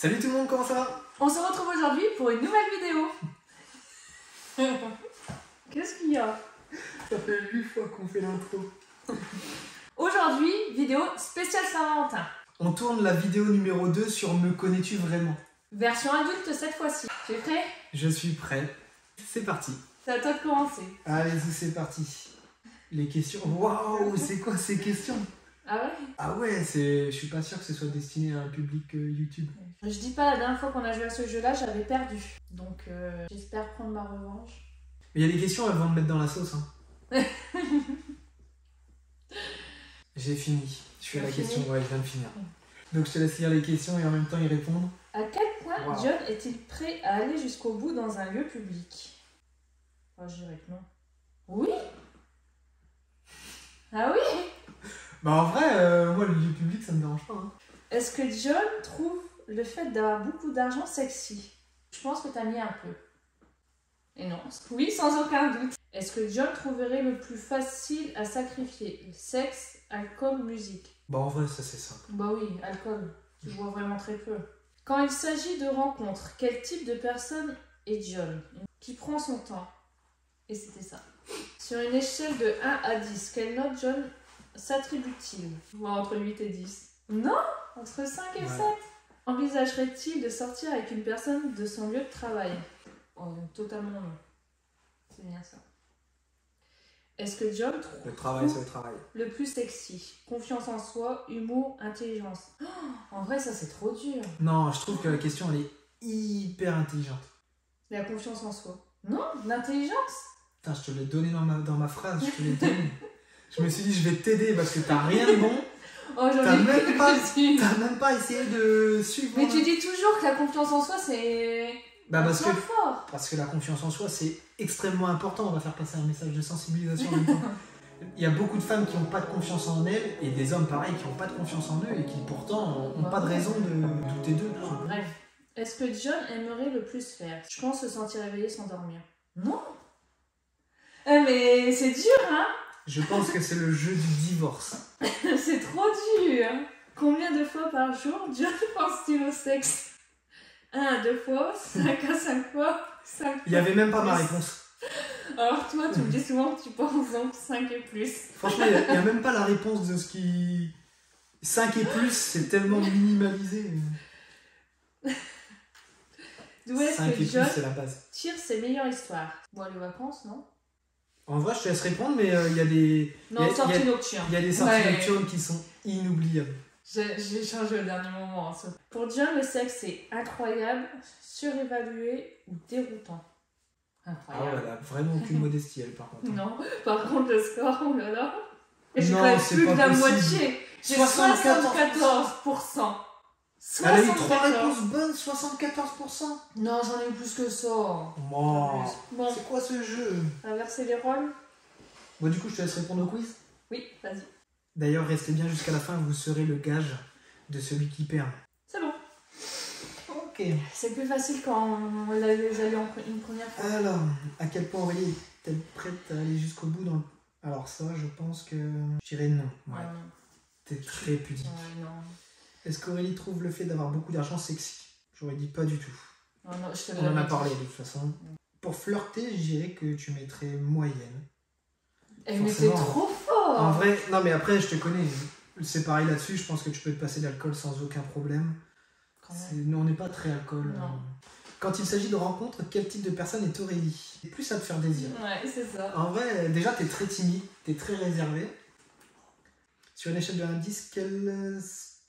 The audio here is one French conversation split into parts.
Salut tout le monde, comment ça va? On se retrouve aujourd'hui pour une nouvelle vidéo. Qu'est-ce qu'il y a? Ça fait 8 fois qu'on fait l'intro. Aujourd'hui, vidéo spéciale Saint-Valentin. On tourne la vidéo numéro 2 sur Me connais-tu vraiment? Version adulte cette fois-ci. Tu es prêt? Je suis prêt. C'est parti. C'est à toi de commencer. Allez-y, c'est parti. Les questions. Waouh, c'est quoi ces questions? Ah ouais? Ah ouais, je suis pas sûr que ce soit destiné à un public YouTube. Je dis pas, la dernière fois qu'on a joué à ce jeu-là, j'avais perdu. Donc j'espère prendre ma revanche. Mais il y a des questions, elles vont me mettre dans la sauce. Hein. J'ai fini. Je fais la question, ouais, je viens de finir. Donc je te laisse lire les questions et en même temps y répondre. À quel point John est-il prêt à aller jusqu'au bout dans un lieu public? Oh, je dirais que non. Oui? Ah oui? Bah en vrai, moi le lieu public ça me dérange pas. Hein. Est-ce que John trouve le fait d'avoir beaucoup d'argent sexy? Je pense que t'as mis un peu. Et non. Oui, sans aucun doute. Est-ce que John trouverait le plus facile à sacrifier? Sexe, alcool, musique? Bah en vrai ça c'est simple. Bah oui, alcool. Tu vois vraiment très peu. Quand il s'agit de rencontres, quel type de personne est John? Qui prend son temps. Et c'était ça. Sur une échelle de 1 à 10, quelle note John s'attribue-t-il? Entre 8 et 10. Non, entre 5 et 7. Envisagerait-il de sortir avec une personne de son lieu de travail? Oh, totalement non. C'est bien ça. Est-ce que John trouve le travail, c'est le travail. Le plus sexy? Confiance en soi, humour, intelligence. Oh, en vrai, ça c'est trop dur. Non, je trouve que la question elle est hyper intelligente. La confiance en soi. Non, l'intelligence. Putain, je te l'ai donné dans ma phrase, je te l'ai donné. Je me suis dit, je vais t'aider parce que t'as rien de bon. Oh, t'as même pas essayé de suivre. Mais tu dis toujours que la confiance en soi, c'est fort. Parce que la confiance en soi, c'est extrêmement important. On va faire passer un message de sensibilisation en même temps. Il y a beaucoup de femmes qui n'ont pas de confiance en elles et des hommes pareils qui n'ont pas de confiance en eux et qui pourtant n'ont pas de raison de douter d'eux. Bref. Est-ce que John aimerait le plus faire? Je pense se sentir éveillé sans dormir. Non. Mais c'est dur, hein? Je pense que c'est le jeu du divorce. C'est trop dur. Combien de fois par jour John pense-t-il au sexe? 1 à 2 fois, 5 à 5 fois, 5 fois. Il n'y avait même pas ma réponse. Alors toi, tu me dis souvent que tu penses donc 5 et plus. Franchement, il n'y a même pas la réponse de ce qui... 5 et plus, c'est tellement minimalisé. D'où est-ce que John tire ses meilleures histoires? Bon, les vacances, non? En vrai, je te laisse répondre, mais il y a des... Non, sorties nocturnes. Il y a des sorties nocturnes qui sont inoubliables. J'ai changé au dernier moment. Ça. Pour John, le sexe est incroyable, surévalué ou déroutant? Incroyable. Ah ouais, elle a vraiment aucune modestie, elle, par contre. Non, par contre, le score, oh là là. Et j'ai non, quand même plus pas de la possible. moitié. J'ai 74%. Elle a eu 3 réponses bonnes, 74%. Non, j'en ai eu plus que ça. Bon. C'est quoi ce jeu? Inverser les rôles. Bon, du coup, je te laisse répondre au quiz. Oui, vas-y. D'ailleurs, restez bien jusqu'à la fin, vous serez le gage de celui qui perd. C'est bon. Ok. C'est plus facile quand on l'a déjà eu une première fois. Alors, à quel point Aurélie est-elle prête à aller jusqu'au bout dans le... Alors ça, je pense que... Je dirais non. Ouais. T'es très pudique. Ouais, non. Est-ce qu'Aurélie trouve le fait d'avoir beaucoup d'argent sexy? J'aurais dit pas du tout. Oh non, on en a parlé de toute façon. Pour flirter, je dirais que tu mettrais moyenne. Mais c'est trop fort! En vrai, non mais après, je te connais. C'est pareil là-dessus, je pense que tu peux te passer d'alcool sans aucun problème. Nous, on n'est pas très alcool. Non. Quand il s'agit de rencontres, quel type de personne est Aurélie? Plus à te faire désirer. Ouais, c'est ça. En vrai, déjà, t'es très timide, t'es très réservé. Sur une échelle de 1 à 10,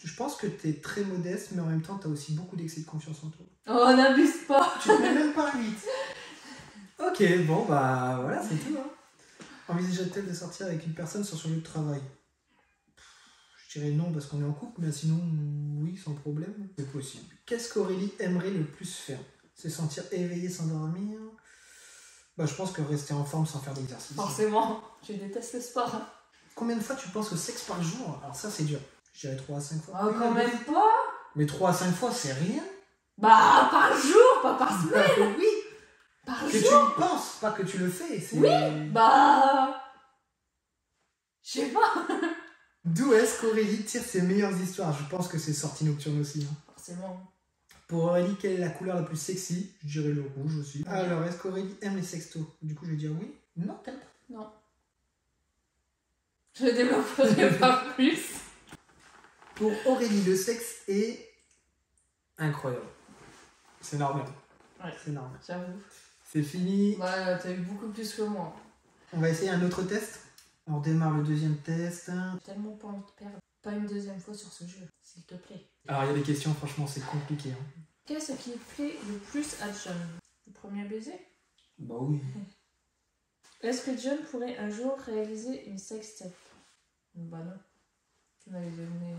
je pense que t'es très modeste, mais en même temps, t'as aussi beaucoup d'excès de confiance en toi. Oh, n'abuse pas! Tu te mets même pas 8. Ok, bon, bah voilà, c'est tout. Hein. Envisage-t-elle de sortir avec une personne sur son lieu de travail? Je dirais non parce qu'on est en couple, mais sinon, oui, sans problème. C'est possible. Qu'est-ce qu'Aurélie aimerait le plus faire? Se sentir éveillée sans dormir? Bah, je pense que rester en forme sans faire d'exercice. Forcément, je déteste le sport. Hein. Combien de fois tu penses au sexe par jour? Alors ça, c'est dur. Je dirais 3 à 5 fois. Oh, quand même pas! Mais 3 à 5 fois, c'est rien. Bah, par jour, pas par semaine! Bah, oui! Par que jour! Tu y penses, pas que tu le fais. Oui! Bah... Je sais pas. D'où est-ce qu'Aurélie tire ses meilleures histoires? Je pense que c'est sortie nocturne aussi. Hein. Forcément. Pour Aurélie, quelle est la couleur la plus sexy? Je dirais le rouge aussi. Alors, est-ce qu'Aurélie aime les sextos? Du coup, je vais dire oui. Non, t'aimes pas. Non. Je développerai pas plus. Pour Aurélie, le sexe est incroyable. C'est normal. Ouais. C'est normal. J'avoue. C'est fini. Ouais, t'as eu beaucoup plus que moi. On va essayer un autre test. On redémarre le deuxième test. J'ai tellement pas envie de perdre. Pas une deuxième fois sur ce jeu, s'il te plaît. Alors, il y a des questions, franchement, c'est compliqué. Hein. Qu'est-ce qui plaît le plus à John? Le premier baiser? Bah oui. Est-ce que John pourrait un jour réaliser une sextape? Bah non. Tu m'avais donné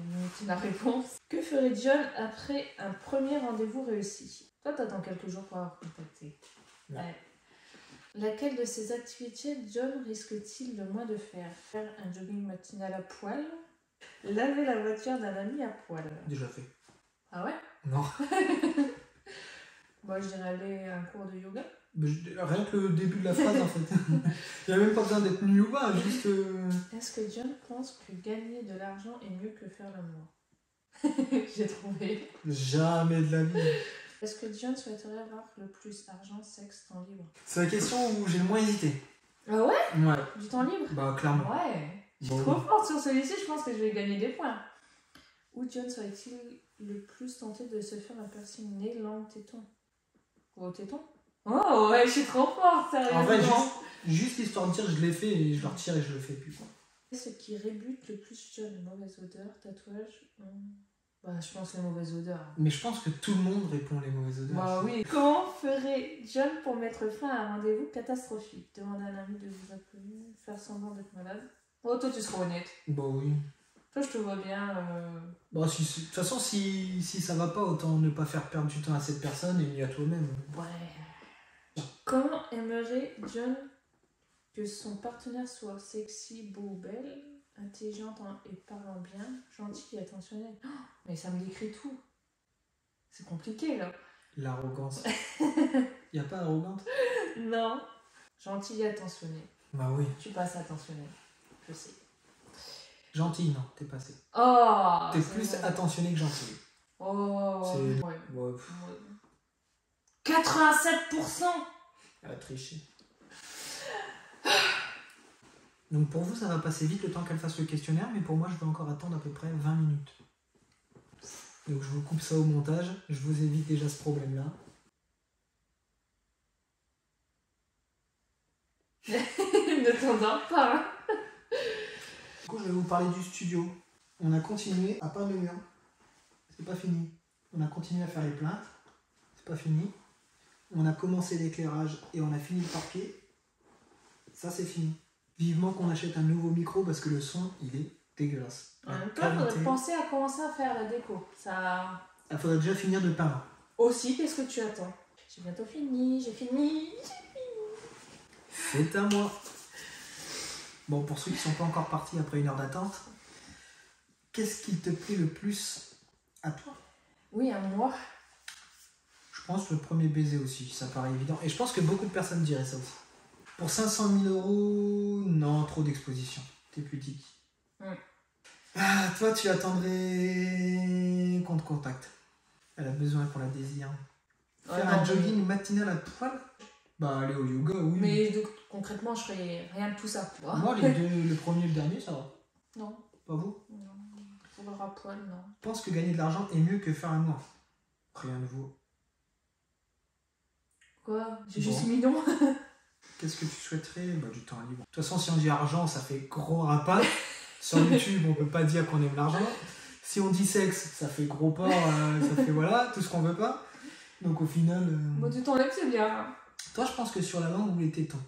la réponse. Que ferait John après un premier rendez-vous réussi? Toi, t'attends quelques jours pour avoir contacté. Ouais. Laquelle de ces activités John risque-t-il le moins de faire? Faire un jogging matinal à poil? Laver la voiture d'un ami à poil? Déjà fait. Ah ouais? Non. Moi, je dirais aller à un cours de yoga. Rien que le début de la phrase, en fait. Il n'y a même pas besoin d'être nu ou pas, juste... Est-ce que John pense que gagner de l'argent est mieux que faire l'amour? J'ai trouvé. Jamais de la vie. Est-ce que John souhaiterait avoir le plus argent, sexe, temps libre? C'est la question où j'ai le moins hésité. Ah ouais? Ouais. Du temps libre? Bah, clairement. Ouais. Je suis Bon. trop forte sur celui-ci, je pense que je vais gagner des points. Où John serait-il le plus tenté de se faire un piercing nez, langue, téton? Au téton? Oh ouais, je suis trop forte, sérieusement. En vrai, juste histoire de dire, je l'ai fait et je le retire et je le fais plus. Quoi. Ce qui rébute le plus John, mauvaise odeur, tatouage? Bah, je pense les mauvaises odeurs. Mais je pense que tout le monde répond les mauvaises odeurs. Bah oui. Comment ferait John pour mettre fin à un rendez-vous catastrophique? Demander à un ami de vous appeler, faire semblant d'être malade? Oh, toi, tu seras honnête. Bah oui. Toi, je te vois bien. Bah, de toute façon, si ça va pas, autant ne pas faire perdre du temps à cette personne et ni à toi-même. Ouais. Comment aimerait John que son partenaire soit sexy, beau ou belle, intelligente et parlant bien, gentil et attentionné? Oh, mais ça me décrit tout. C'est compliqué, là. L'arrogance. Y a pas arrogante? Non. Gentil et attentionné. Bah oui. Tu passes attentionné. Je sais. Gentil, non, t'es passé. Oh! T'es plus attentionné que gentil. Oh! C'est... Ouais. Ouais. 87%! Elle a triché. Donc pour vous, ça va passer vite le temps qu'elle fasse le questionnaire, mais pour moi, je vais encore attendre à peu près 20 minutes. Donc je vous coupe ça au montage, je vous évite déjà ce problème-là. Ne t'endors pas! Du coup, je vais vous parler du studio. On a continué à peindre le mur. C'est pas fini. On a continué à faire les plaintes. C'est pas fini. On a commencé l'éclairage et on a fini le parquet. Ça, c'est fini. Vivement qu'on achète un nouveau micro parce que le son, il est dégueulasse. En même temps, il faudrait penser à commencer à faire la déco. Ça... Il faudrait déjà finir de peindre. Aussi, qu'est-ce que tu attends? J'ai bientôt fini, j'ai fini. C'est à moi. Bon, pour ceux qui sont pas encore partis après une heure d'attente, qu'est-ce qui te plaît le plus à toi? Oui, à moi. Je pense le premier baiser aussi, ça paraît évident. Et je pense que beaucoup de personnes diraient ça aussi. Pour 500 000 €, non, trop d'exposition. T'es pudique. Ah, toi, tu attendrais qu'on te contacte. Elle a besoin qu'on la désire. Faire un jogging matinal à poil? Bah, aller au yoga, oui. Mais donc, concrètement, je ferais rien de tout ça. Moi, les deux, le premier et le dernier, ça va. Non. Pas vous? Non. Pour à poil, non. Je pense que gagner de l'argent est mieux que faire l'amour. Rien de vous. Quoi? J'ai juste mis non. Qu'est-ce que tu souhaiterais? Bah, du temps libre. De toute façon, si on dit argent, ça fait gros rapat. Sur YouTube, on peut pas dire qu'on aime l'argent. Si on dit sexe, ça fait gros porc, ça fait voilà, tout ce qu'on veut pas. Donc au final... Moi, du temps libre, c'est bien. Toi, je pense que sur la langue ou les tétons.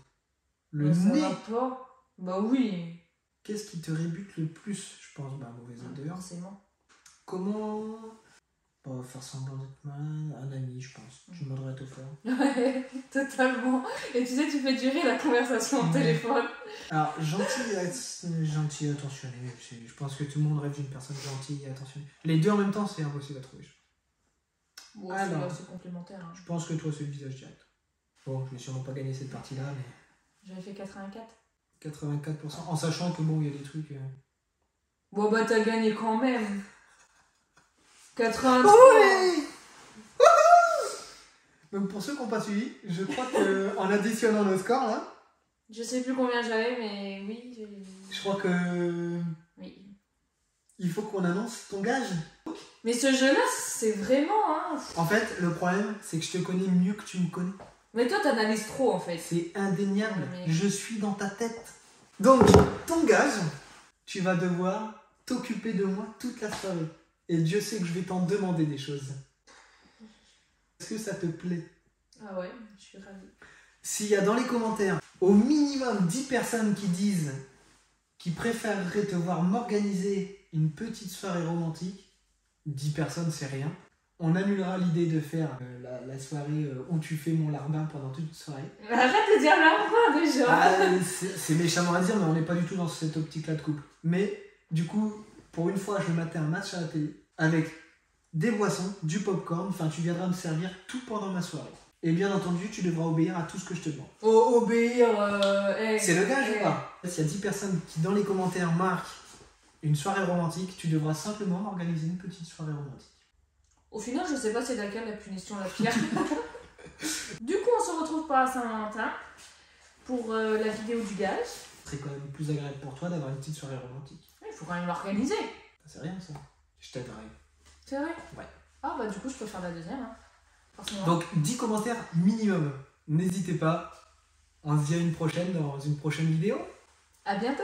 Le bah, nez. Ça va pas. Bah oui. Qu'est-ce qui te rébute le plus? Je pense, bah, mauvaise odeur. Forcément. Comment... Bah, faire semblant d'être malade, un ami, je pense. Je demanderais à te faire. Ouais, totalement. Et tu sais, tu fais durer la conversation au téléphone. Alors, gentil et attentionné. Je pense que tout le monde rêve d'une personne gentille et attentionnée. Les deux en même temps, c'est impossible à trouver. Bon, alors, c'est complémentaire. Hein. Je pense que toi, c'est le visage direct. Bon, je vais sûrement pas gagner cette partie-là, mais... J'avais fait 84. 84%. En sachant que bon, il y a des trucs... Bon, bah, t'as gagné quand même. 83. Oui. Donc pour ceux qui n'ont pas suivi, je crois qu'en additionnant nos scores là, Je sais plus combien j'avais, mais oui. je crois que Oui. il faut qu'on annonce ton gage. Mais ce jeu-là, c'est vraiment. Hein... En fait, le problème, c'est que je te connais mieux que tu me connais. Mais toi, t'analyses trop en fait. C'est indéniable. Mais... Je suis dans ta tête. Donc, ton gage, tu vas devoir t'occuper de moi toute la soirée. Et Dieu sait que je vais t'en demander des choses. Est-ce que ça te plaît? Ah ouais, je suis ravie. S'il y a dans les commentaires au minimum 10 personnes qui disent qu'ils préféreraient te voir m'organiser une petite soirée romantique, 10 personnes c'est rien. On annulera l'idée de faire la soirée où tu fais mon larbin pendant toute une soirée. Arrête de dire larbin déjà. Ah, c'est méchamment à dire, mais on n'est pas du tout dans cette optique-là de couple. Mais du coup, pour une fois, je vais mater un match à la télé avec des boissons, du popcorn, enfin tu viendras me servir tout pendant ma soirée. Et bien entendu, tu devras obéir à tout ce que je te demande. Oh, obéir, C'est le gage ou pas? S'il y a 10 personnes qui dans les commentaires marquent une soirée romantique, tu devras simplement m'organiser une petite soirée romantique. Au final, je sais pas c'est laquelle la punition la pire. Du coup, on se retrouve pour la Saint-Valentin pour la vidéo du gage. Ce serait quand même plus agréable pour toi d'avoir une petite soirée romantique. Il faut quand même l'organiser. C'est rien ça. Je t'aiderai. C'est vrai? Ouais. Ah bah du coup, je peux faire la deuxième. Hein. Forcément. Donc 10 commentaires minimum. N'hésitez pas. On se dit à une prochaine dans une prochaine vidéo. À bientôt.